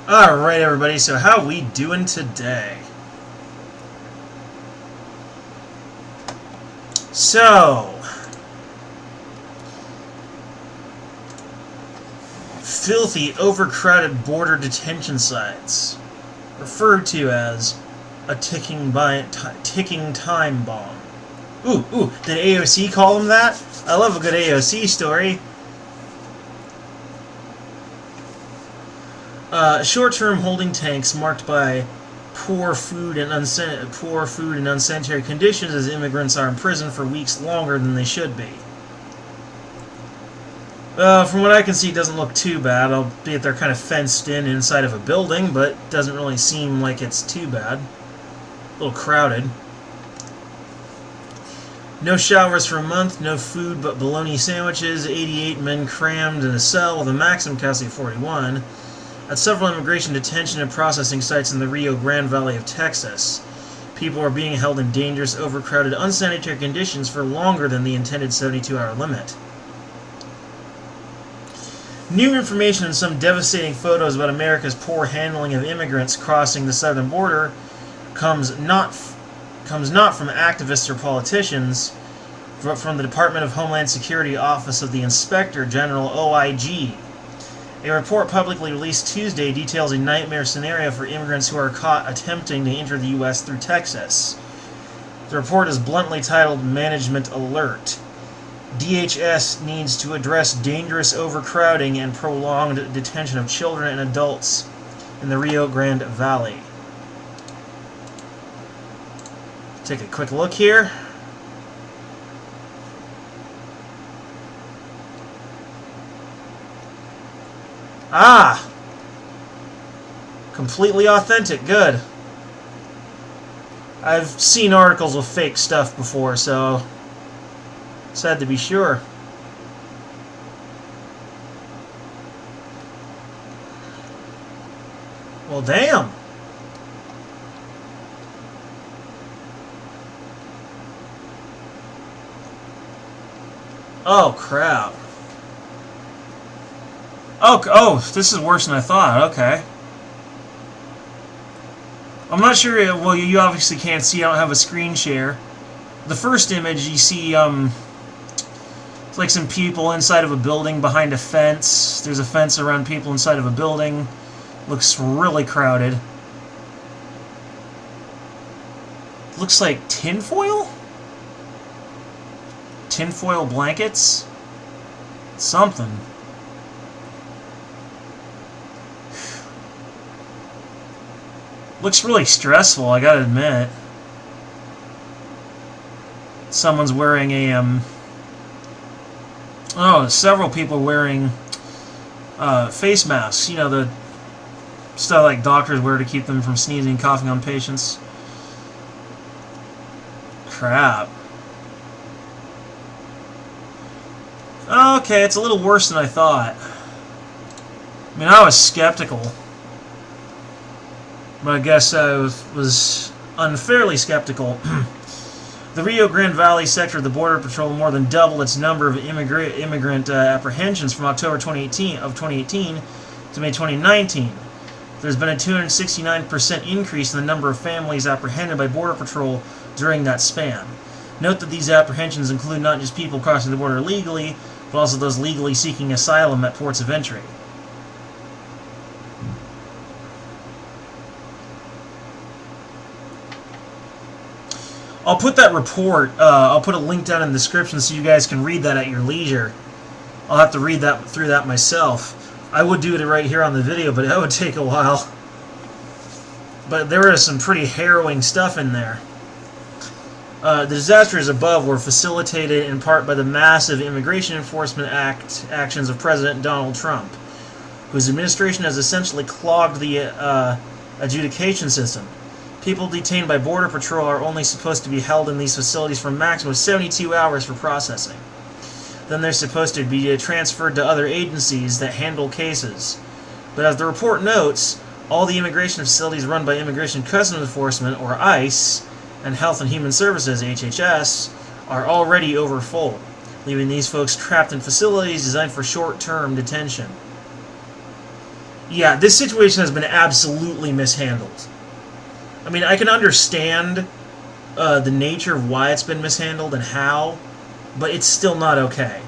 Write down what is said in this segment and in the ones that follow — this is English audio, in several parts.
Alright everybody, so how we doing today? So, filthy, overcrowded border detention sites, referred to as a ticking time bomb. Ooh, did AOC call them that? I love a good AOC story. Short-term holding tanks marked by poor food and unsanitary conditions as immigrants are imprisoned for weeks longer than they should be. From what I can see, it doesn't look too bad, albeit they're kind of fenced in inside of a building, but doesn't really seem like it's too bad. A little crowded. No showers for a month, no food but bologna sandwiches, 88 men crammed in a cell with a maximum capacity of 41. At several immigration detention and processing sites in the Rio Grande Valley of Texas, people are being held in dangerous, overcrowded, unsanitary conditions for longer than the intended 72-hour limit. New information and some devastating photos about America's poor handling of immigrants crossing the southern border comes not from activists or politicians, but from the Department of Homeland Security Office of the Inspector General, OIG. A report publicly released Tuesday details a nightmare scenario for immigrants who are caught attempting to enter the U.S. through Texas. The report is bluntly titled Management Alert. DHS needs to address dangerous overcrowding and prolonged detention of children and adults in the Rio Grande Valley. Take a quick look here. Ah! Completely authentic. Good. I've seen articles with fake stuff before, so sad to be sure. Well, damn. Oh, crap. Oh, this is worse than I thought. Okay. I'm not sure. Well, you obviously can't see. I don't have a screen share. The first image, you see, it's like some people inside of a building behind a fence. There's a fence around people inside of a building. Looks really crowded. Looks like tinfoil? Tinfoil blankets? Something. Looks really stressful, I gotta admit. Someone's wearing a, several people wearing face masks. You know, the stuff like doctors wear to keep them from sneezing and coughing on patients. Crap. Okay, it's a little worse than I thought. I mean, I was skeptical. But I guess I was unfairly skeptical. The Rio Grande Valley sector of the Border Patrol more than doubled its number of immigrant apprehensions from October 2018 to May 2019. There's been a 269% increase in the number of families apprehended by Border Patrol during that span. Note that these apprehensions include not just people crossing the border illegally, but also those legally seeking asylum at ports of entry. I'll put that report, I'll put a link down in the description so you guys can read that at your leisure. I'll have to read through that myself. I would do it right here on the video, but that would take a while. But there is some pretty harrowing stuff in there. The disasters above were facilitated in part by the massive Immigration Enforcement Act actions of President Donald Trump, whose administration has essentially clogged the adjudication system. People detained by Border Patrol are only supposed to be held in these facilities for a maximum of 72 hours for processing. Then they're supposed to be transferred to other agencies that handle cases. But as the report notes, all the immigration facilities run by Immigration Customs Enforcement, or ICE, and Health and Human Services, HHS, are already overfull, leaving these folks trapped in facilities designed for short-term detention. Yeah, this situation has been absolutely mishandled. I mean, I can understand the nature of why it's been mishandled and how, but it's still not okay.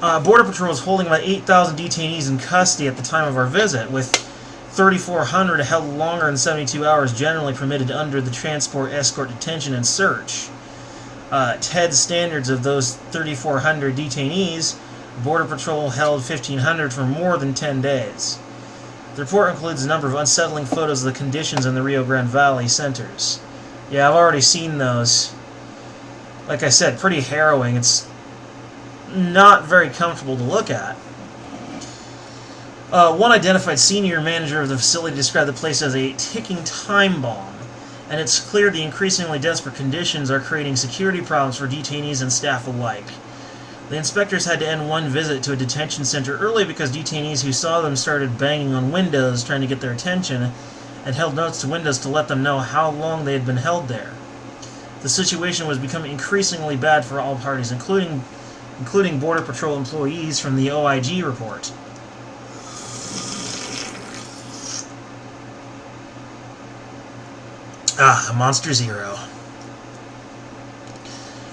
Border Patrol is holding about 8,000 detainees in custody at the time of our visit, with 3,400 held longer than 72 hours generally permitted under the Transport, Escort, Detention, and Search. TED standards of those 3,400 detainees, Border Patrol held 1,500 for more than 10 days. The report includes a number of unsettling photos of the conditions in the Rio Grande Valley centers. Yeah, I've already seen those. Like I said, pretty harrowing. It's not very comfortable to look at. One identified senior manager of the facility described the place as a ticking time bomb, and it's clear the increasingly desperate conditions are creating security problems for detainees and staff alike. The inspectors had to end one visit to a detention center early because detainees who saw them started banging on windows trying to get their attention and held notes to windows to let them know how long they had been held there. The situation was becoming increasingly bad for all parties, including Border Patrol employees from the OIG report. Monster Zero.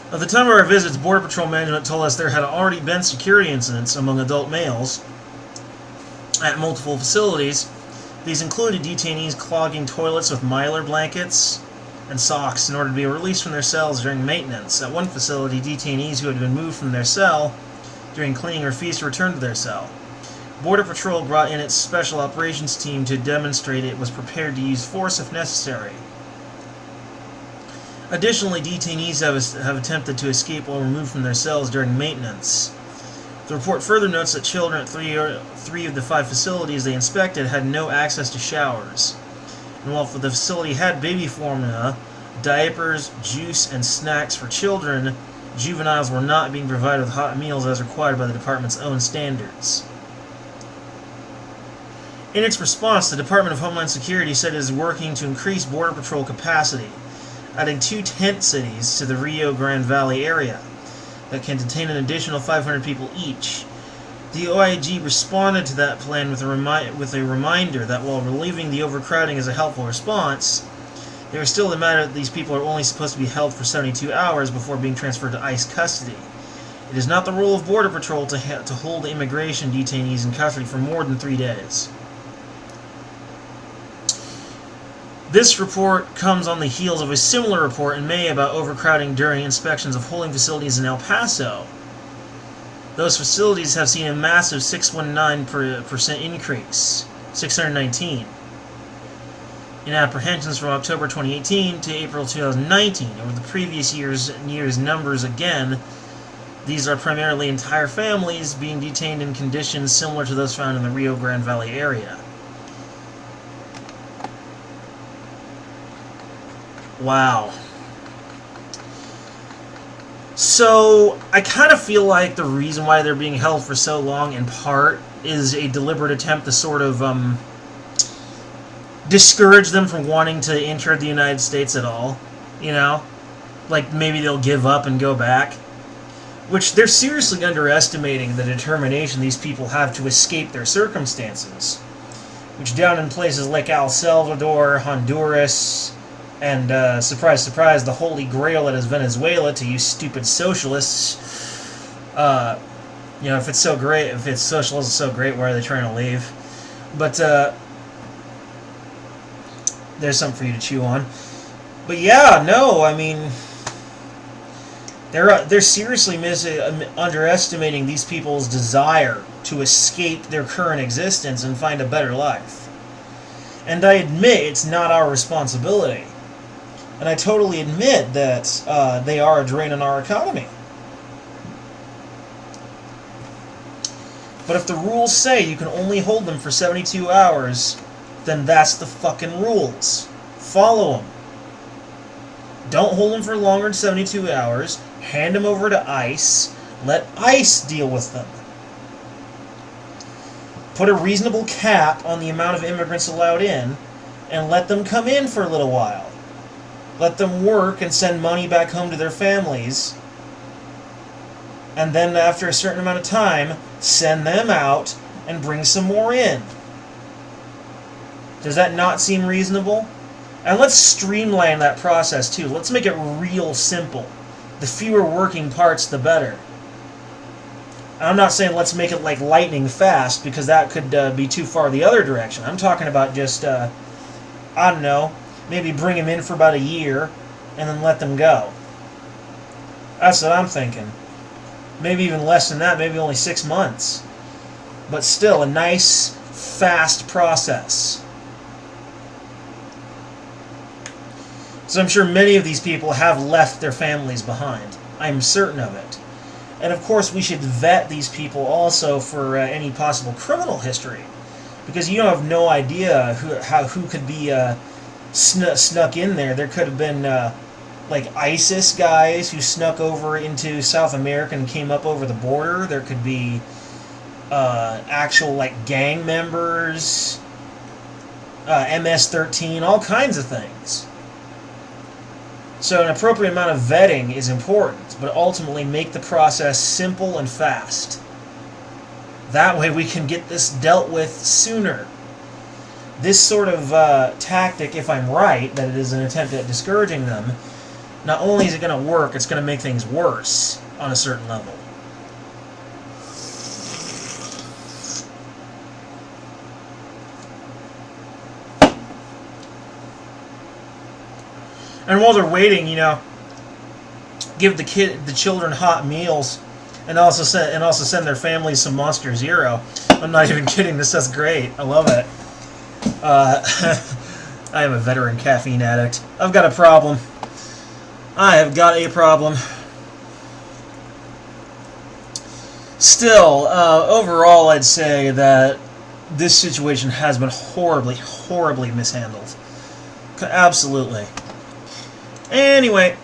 At the time of our visits, Border Patrol management told us there had already been security incidents among adult males at multiple facilities. These included detainees clogging toilets with mylar blankets and socks in order to be released from their cells during maintenance. At one facility, detainees who had been moved from their cell during cleaning refused to return to their cell. Border Patrol brought in its Special Operations Team to demonstrate it was prepared to use force if necessary. Additionally, detainees have attempted to escape while removed from their cells during maintenance. The report further notes that children at three of the 5 facilities they inspected had no access to showers. And while the facility had baby formula, diapers, juice, and snacks for children, juveniles were not being provided with hot meals as required by the department's own standards. In its response, the Department of Homeland Security said it is working to increase Border Patrol capacity, adding 2 tent cities to the Rio Grande Valley area that can contain an additional 500 people each. The OIG responded to that plan with a reminder that while relieving the overcrowding is a helpful response, there is still the matter that these people are only supposed to be held for 72 hours before being transferred to ICE custody. It is not the role of Border Patrol to hold immigration detainees in custody for more than 3 days. This report comes on the heels of a similar report in May about overcrowding during inspections of holding facilities in El Paso. Those facilities have seen a massive 619% increase, 619, in apprehensions from October 2018 to April 2019. Over the previous year's numbers again, these are primarily entire families being detained in conditions similar to those found in the Rio Grande Valley area. Wow. So, I kind of feel like the reason why they're being held for so long, in part, is a deliberate attempt to sort of discourage them from wanting to enter the United States at all. You know? Like, maybe they'll give up and go back. Which, they're seriously underestimating the determination these people have to escape their circumstances. Which, down in places like El Salvador, Honduras, and, surprise, surprise, the holy grail that is Venezuela, to you stupid socialists. You know, if it's so great, if it's socialism so great, why are they trying to leave? But, there's something for you to chew on. But yeah, no, I mean, they're seriously underestimating these people's desire to escape their current existence and find a better life. And I admit it's not our responsibility. And I totally admit that they are a drain on our economy. But if the rules say you can only hold them for 72 hours, then that's the fucking rules. Follow them. Don't hold them for longer than 72 hours. Hand them over to ICE. Let ICE deal with them. Put a reasonable cap on the amount of immigrants allowed in, and let them come in for a little while. Let them work and send money back home to their families. and then after a certain amount of time, send them out and bring some more in. Does that not seem reasonable? And let's streamline that process too. Let's make it real simple. The fewer working parts, the better. I'm not saying let's make it like lightning fast, because that could be too far the other direction. I'm talking about just, I don't know, maybe bring them in for about a year and then let them go. That's what I'm thinking. Maybe even less than that, maybe only 6 months. But still, a nice, fast process. So I'm sure many of these people have left their families behind. I'm certain of it. And of course, we should vet these people also for any possible criminal history, because you have no idea who could be snuck in there. There could have been like ISIS guys who snuck over into South America and came up over the border. There could be actual like gang members, MS-13, all kinds of things. So an appropriate amount of vetting is important, but ultimately make the process simple and fast. That way we can get this dealt with sooner. This sort of tactic, if I'm right, that it is an attempt at discouraging them, not only is it going to work, it's going to make things worse on a certain level. And while they're waiting, give the children hot meals, and also send their families some Monster Zero. I'm not even kidding. This stuff's great. I love it. I am a veteran caffeine addict. I've got a problem. I have got a problem. Still, overall, I'd say that this situation has been horribly, horribly mishandled. Absolutely. Anyway,